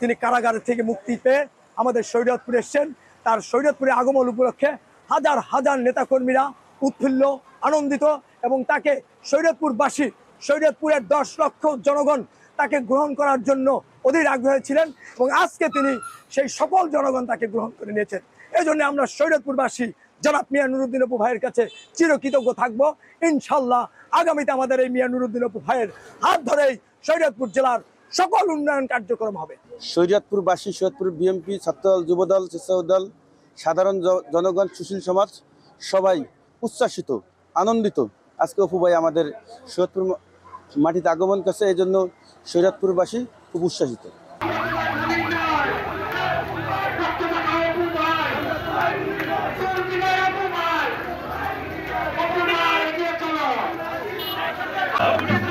তিনি কারাগার থেকে মুক্তি পেয়ে আমাদের শরীয়তপুরে এসেছেন। তার শরীয়তপুরে আগমন উপলক্ষে হাজার হাজার নেতাকর্মীরা উৎফুল্ল, আনন্দিত এবং তাকে শরীয়তপুরবাসী, শরীয়তপুরের 10 লক্ষ জনগণ তাকে গ্রহণ করার জন্য অধীর আগ্রহী ছিলেন এবং আজকে তিনি সেই সকল জনগণ তাকে গ্রহণ করে নিয়েছেন। এই জন্য আমরা শরীয়তপুরবাসী জনাব মিয়া নুরুদ্দিন অপু ভাইয়ের কাছে চিরকৃতজ্ঞ থাকবো। ইনশাল্লাহ আগামীতে আমাদের এই মিয়া নুরুদ্দিন অপু ভাইয়ের হাত ধরেই শরীয়তপুর জেলার সকল উন্নয়ন কার্যক্রম হবে। শরীয়তপুরবাসী, শরীয়তপুর বিএনপি, ছাত্রদল, যুবদল, স্বেচ্ছাসেবক, সাধারণ জনগণ, সুশীল সমাজ সবাই উচ্ছ্বাসিত, আনন্দিত। আজকে অপু ভাই আমাদের শরীয়তপুর মাটিতে আগমন করছে, এই জন্য শরীয়তপুরবাসী খুব উচ্ছ্বাসিত। Oh,